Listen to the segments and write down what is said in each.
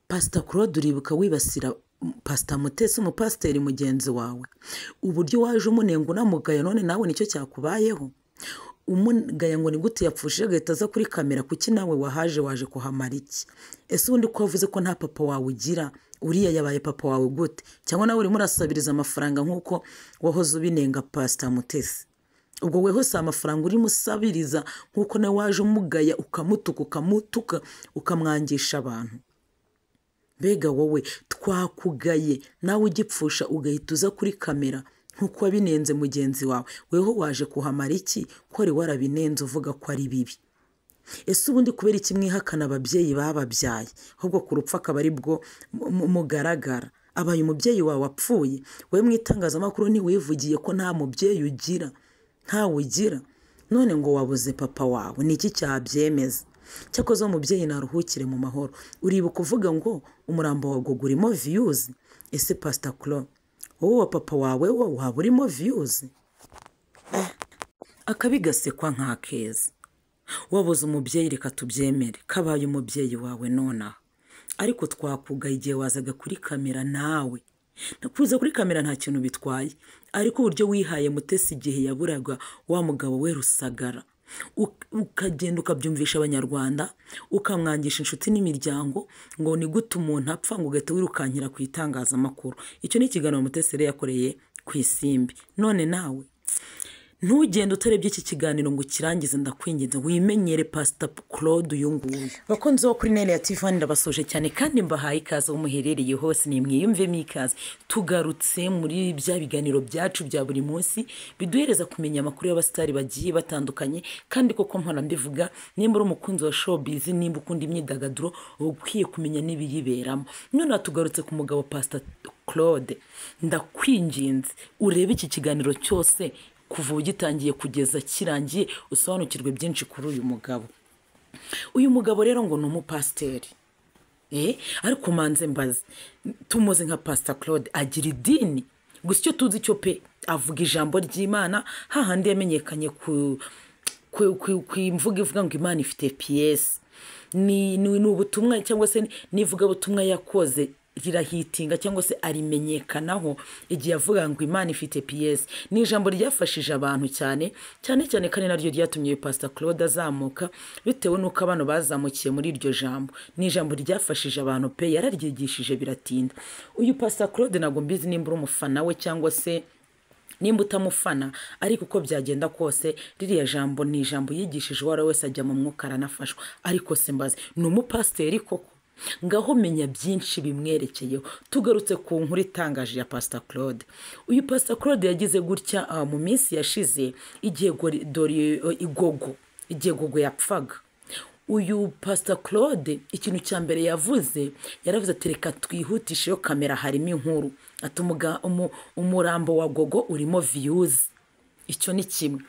Pastor Claude uribuka wibasira Pastor Mutesi umupasiteri mugenzi wawe, uburyo waje umunenga unamugaya, none nawe nicyo cyakubayeho? Umugaya ngo ni gute yapfushije agahita aza kuri kamera, kuki nawe waje kuhamara iki? Ese ubundi ko wavuze ko nta papa wawe ugira, uriya yabaye papa wawe gute? Cyangwa nawe urimo urasabiriza amafaranga nk'uko wahoze ubinenga Pastor Mutesi? Ubwo weho si amafaranga urimo usabiriza nk'uko nawe waje umugaya ukamutuka ukamwangisha abantu. Mbega wowe twakugaye nawe ugipfusha ugahita uza kuri kamera nk'uko wabinenze mugenzi wawe, weho waje kuhamara iki ko wari warabinenze uvuga ko ari bibi? Ese ubundi kubera iki mwihakana ababyeyi bababyaye, ahubwo ku rupfu akaba ari bwo mugaragara? Abaye umubyeyi wawe apfuye, wowe mu itangazamakuru ntiwivugiye ko nta mubyeyi ugira, ntawe ugira, none ngo wabuze papa wawe, ni iki cyabyemeza? Cyakoze umubyeyi naruhukire mu mahoro. Uribuka uvuga ngo umurambo wawe urimo views? Ese Pastor Claude, wowe wa papa wawe wo waba urimo views? Akabi gasekwa nk'akeza. Wabuze umubyeyi, reka tubyemere, kabaye umubyeyi wawe nonaha, ariko twakugaye igihe wazaga kuri kamera nawe. Kuza kuri kamera nta kintu bitwaye, ariko uburyo wihaye Mutesi igihe yaburaga wa mugabo we Rusagara, ukagenda ukabyumvisha abanyarwanda, ukamwangisha inshuti n'imiryango ngo ni gute umuntu apfa, ngo ugahita wirukankira ku itangazamakuru. Icyo ni ikiganiro Mutesi yari yakoreye ku Isimbi. None nawe ntugende utarebye iki kiganiro ngo kirangize, ndakwinginze wimenyere Pastor Claude uyu nguyu. Bakunzi bo kuri Neli ya TV ndabasoje cyane kandi mbahaye ikaze aho muherereye hose, ni mwiyumvemo ikaze. Tugarutse muri bya biganiro byacu bya buri munsi biduhereza kumenya amakuru y'abasitari bagiye batandukanye, kandi koko mpora mbivuga, nimba uri umukunzi wa showbiz, nimba ukunda imyidagaduro, ukwiye kumenya n'ibiyiberamo. None tugarutse ku mugabo Pastor Claude, ndakwinginze urebe iki kiganiro cyose kuva ugitangiye kugeza kirangiye, usobanukirwe byinshi kuri uyu mugabo. Uyu mugabo rero ngo ni umupasiteri, ariko manze mbaze, tumuzi nka Pastor Claude agira idini? Gusa icyo tuzi cyo pe, avuga ijambo ry'Imana, hahandi yamenyekanye ku imvuga ivuga ngo Imana ifite PS. Ni ubutumwa cyangwa se nivuga ubutumwa yakoze rirahitinga cyangwa se arimenyekanaho igihe avuga ngo Imana ifite PS. Ni ijambo ryafashije abantu cyane kandi naryo ryatumye Pastor Claude azamuka, bitewe nuko abantu bazamukiye muri iryo jambo. Ni ijambo ryafashije abantu pe, yararyigishije biratinda. Uyu Pastor Claude ntabwo mbizi nimba uri umufana we cyangwa se nimba utamufana, ariko uko byagenda kose ririya jambo ni ijambo yigishije uwari wese ajya mu mwuka aranafashwa. Ariko se mbaze, ni umupasiteri koko? Ngaho menya byinshi bimwerekeyeho. Tugarutse ku nkuru itangaje ya Pastor Claude. Uyu Pastor Claude yagize gutya mu minsi yashize, igihe Gogo yapfaga. Uyu Pastor Claude ikintu cya mbere yavuze, yaravuze ati reka twihutishe yo kamera harimo inkuru, ati umurambo wa Gogo urimo views. Icyo ni kimwe.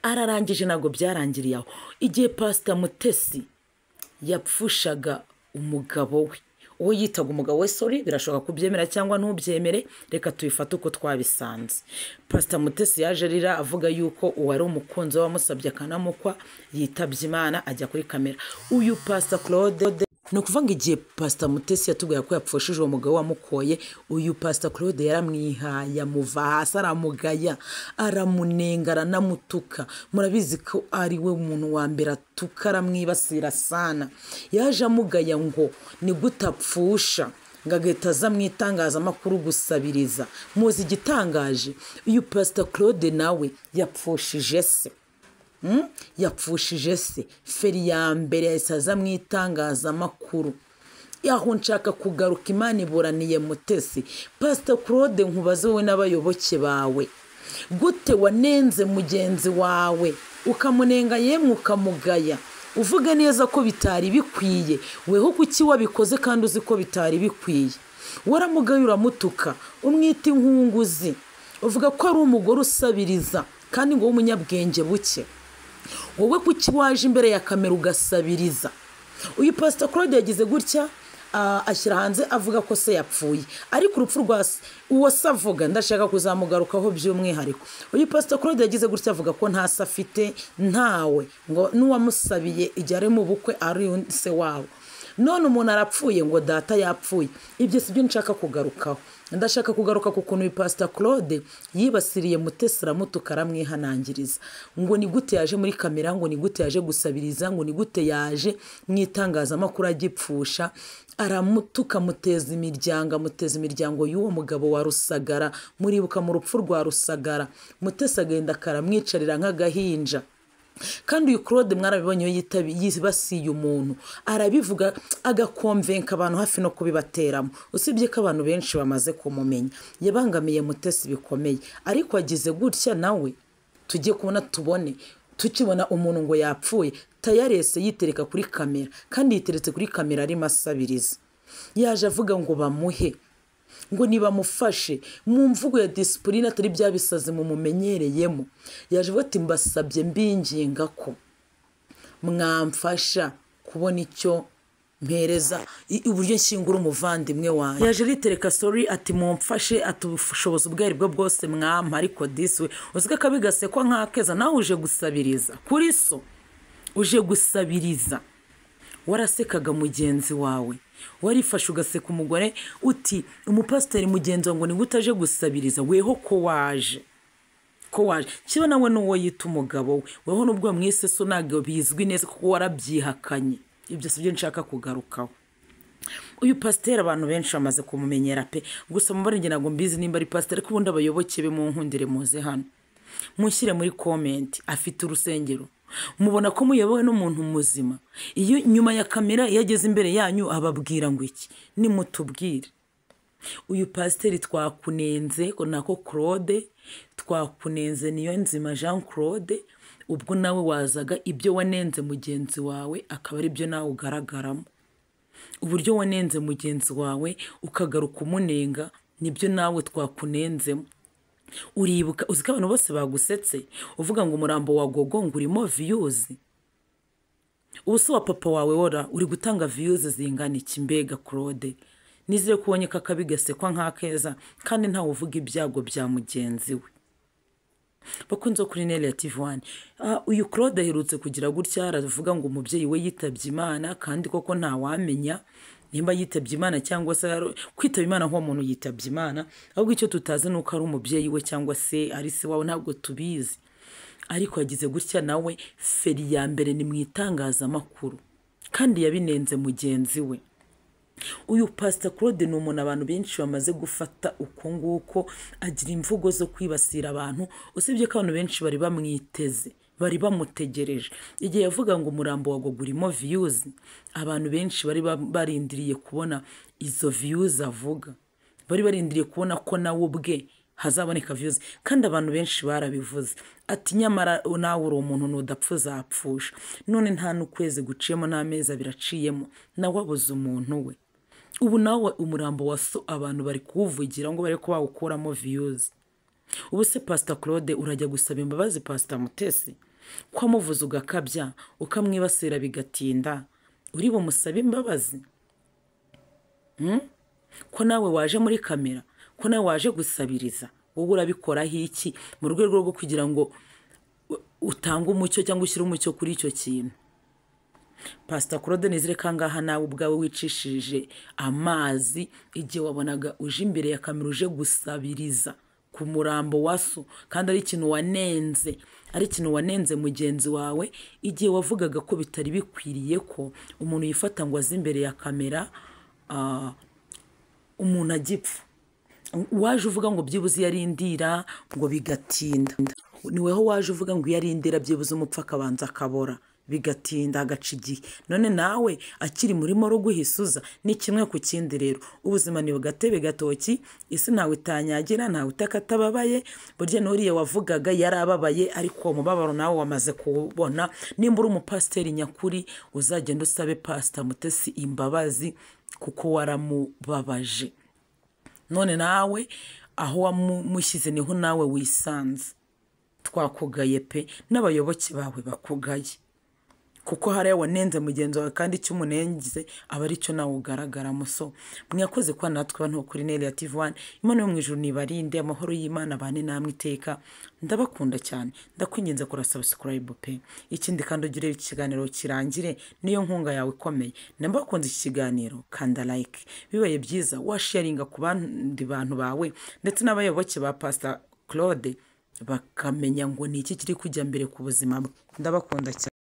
Ararangije ntabwo byarangiriye aho. Igihe Pastor Mutesi yapfushaga umugabo we, uwo yitaga umugabo we, sorry, birashoboka kubyemera cyangwa ntubyemere, reka tuyifate uko twabisanze. Pastor Mutesi yaje rira avuga yuko uwari umukunzi wamusabye akanamukwa yitabye Imana, ajya kuri kamera. Uyu Pastor Claude ni ukuvuga igihe Pastor Mutesi yatubwiye ko yapfushije uwo mugabo wamukoye, uyu Pastor Claude yaramwihaye, amuva hasi aramugaya, aramunenga, aranamutuka. Murabizi ko ari we umuntu wa mbere atuka, aramwibasira sana. Yaje amugaya ngo ni gutapfusha, ngagahita aza mu itangazamakuru gusabiriza. Muzi igitangaje, uyu Pastor Claude nawe yapfushije se. Yapfushije se. Feri ya mbere yahise aza mu itangazamakuru. Yaho nshaka kugaruka, Imana iburaniye Mutesi. Pastor Claude, nkubaze wowe n'abayoboke bawe, gute wanenze mugenzi wawe ukamunenga, yemwe ukamugaya, uvuga neza ko bitari bikwiye? Weho kuki wabikoze kandi uzi ko bitari bikwiye? Waramugaye, uramutuka, umwita inkunguzi, uvuga ko ari umugore usabiriza kandi ngo w'umunyabwenge buke. Wowe kuki waje imbere ya kamera ugasabiriza? Uyu Pastor Claude yagize gutya, ashyira hanze avuga ko se yapfuye, ariko urupfu rwa se uwo se avuga ndashaka kuzamugarukaho by'umwihariko. Uyu Pastor Claude yagize gutya avuga ko nta se afite, ntawe, ngo n'uwamusabiye igihe ari mu bukwe ari se wabo. none umuntu arapfuye ngo data yapfuye. Ibyo si byo nshaka kugarukaho. Ndashaka kugaruka ku kuntu Pastor Claude yibasiriye Mutesi aramutuka aramwihanangiriza ngo ni gute yaje muri kamera, ngo ni gute yaje gusabiriza, ngo ni gute yaje mu itangazamakuru agipfusha, aramutuka muteza imiryango y'uwo mugabo wa Rusagara. Muribuka mu rupfu rwa Rusagara Mutesi agenda akaramwicarira nk'agahinja. Kandi uyu Claude mwarabibonye yibasiye umuntu arabivuga agakonvenka abantu hafi no kubibateramo. Usibye ko abantu benshi bamaze kumumenya yabangamiye Mutesi bikomeye, ariko agize gutya nawe tujye kubona tukibona umuntu ngo yapfuye tayarese yitereka kuri kamera, kandi yiteretse kuri kamera ari masabiriza. Yaje avuga ngo bamuhe, ngo nibamufashe mu mvugo ya discipline atari byabisaze mu mumenyereyemo. Yaje avuga ati mbasabye mbinginga ko mwamfasha kubona icyo mpereza uburyo nshyingura umuvandimwe wanjye. Yaje ritereka story ati mumfashe, atubushobozi ubwo ari bwo bwose mwampa, ariko diswe uzika kabigase ko nkakeza nawe uje gusabiriza kuri so, uje gusabiriza. Warasekaga mugenzi wawe, warifashe ugaseka umugore uti umupasiteri mugenzi wawe ngo ni gutaje gusabiriza, weho ko waje kiba nawe n'uwo yita umugabo we, weho n'ubwo mwese so ntabwo bizwi neza kuko warabyihakanye. Ibyo si byo nshaka kugarukaho. Uyu pasiteri abantu benshi bamaze kumumenyera pe, gusa mubare nge ntabwo mbizi nimba ari pasiteri, ko ubundi abayoboke be mu nkundire muze hano mushyire muri comment afite urusengero, mubona ko muyobowe n'umuntu muzima. Iyo nyuma ya kamera yageze imbere yanyu ababwira ngo iki, nimutubwire. Uyu pasiteri twakunenze ko nako Claude, twakunenze Niyonzima Jean Claude, ubwo nawe wazaga ibyo wanenze mugenzi wawe akaba ari byo nawe ugaragaramo. Uburyo wanenze mugenzi wawe ukagaruka umunenga nibyo nawe twakunenzemo. Uribuka uzika abantu bose bagusetse uvuga ngo umurambo wa Gogo ngo urimo views. Ubuso wa papa wawe wora uri gutanga views zingana iki mbega Claude? Nizere kubonye kakabigasekwa nk'akeza kandi ntawe uvuga ibyago bya mugenzi we. Bakunze kuri Nelia TV1. Uyu Claude aherutse kugira gutya aravuga ngo umubyeyi we yitabye Imana, kandi koko nta wamenya nimba yitabye Imana cyangwa se kwitaba Imana nko umuntu yitabye Imana, ahubwo icyo tutazi nuko ari umubyeyi we cyangwa se ari se wawe ntabwo tubizi. Ariko yagize gutya nawe feri ya mbere ni mu itangazamakuru kandi yabinenze mugenzi we. Uyu Pastor Claude ni umuntu abantu benshi bamaze gufata uko nguko, agira imvugo zo kwibasira abantu. Usibye ko abantu benshi bari bamwiteze, bari bamutegereje. Igihe yavuga ngo umurambo wa Gogo urimo views, abantu benshi bari barindiriye kubona izo views avuga, bari barindiriye kubona ko nawe ubwe hazaboneka views. Kandi abantu benshi barabivuze ati nyamara nawe uri umuntu n'udapfuza apfusha. None nta n'ukwezi guciyemo n'amezi abiraciyemo nawe abuze umuntu we. Ubu nawe umurambo wa so abantu bari kuvugira ngo bari ko bawukuramo views. Ubu se Pastor Claude urajya gusaba imbabazi Pastor Mutesi ko amuvuza ugakabya ukamwibasira bigatinda, uri bumusabe imbabazi? Ko nawe waje muri kamera, ko nawe waje gusabiriza, wowe urabikoraho iki mu rwego rwo kugira ngo utange umucyo cyangwa ushyire umucyo kuri icyo kintu? Pastor Claude nizere kangaha nawe ubwawe wicishije amazi igihe wabonaga uje imbere ya kamera uje gusabiriza ku murambo wa so, kandi ari ikintu wanenze mugenzi wawe, igihe wavugaga ko bitari bikwiriye ko umuntu yifata ngo aze imbere ya kamera umuntu agipfa. Waje uvuga ngo byibuze yarindira ngo bigatinda, niweho waje uvuga ngo yarindira byibuze umupfa akabanza akabora bigatinda agaca igihe. None nawe akiri murimo ro guhisuza ni kimwe ku kindi. Rero ubuzima ni bugatebe gatoki, isi ntawe itanyagira, ntawe utakatababaye. Burya n'uriye wavugaga yarababaye, ariko umubabaro nawe wamaze kubona. Nimba uri umupasiteri nyakuri uzagenda usabe Pastor Mutesi imbabazi kuko waramubabaje. None nawe aho wamushyize niho nawe wisanze. Twakugaye pe, n'abayoboke bawe bakugaye kuko hariya wanenze mugenzi wawe kandi icyo umunenze aba ari cyo nawe ugaragaramo. So mwakoze kuba natwe abantu kuri Neli ya TV1. Imana yo mu ijuru nibarinde, amahoro y'Imana bane namwe iteka. Ndabakunda cyane, ndakwinginze kora subscribe pe. Ikindi kandi ugire iki kiganiro kirangire niyo nkunga yawe ikomeye. Nambakunze iki kiganiro kanda like, bibaye byiza washaringa ku bandi bantu bawe ndetse n'abayoboke ba Pastor Claude bakamenya ngo ni iki kiri kujya mbere ku buzima bwe. Ndabakunda cyane.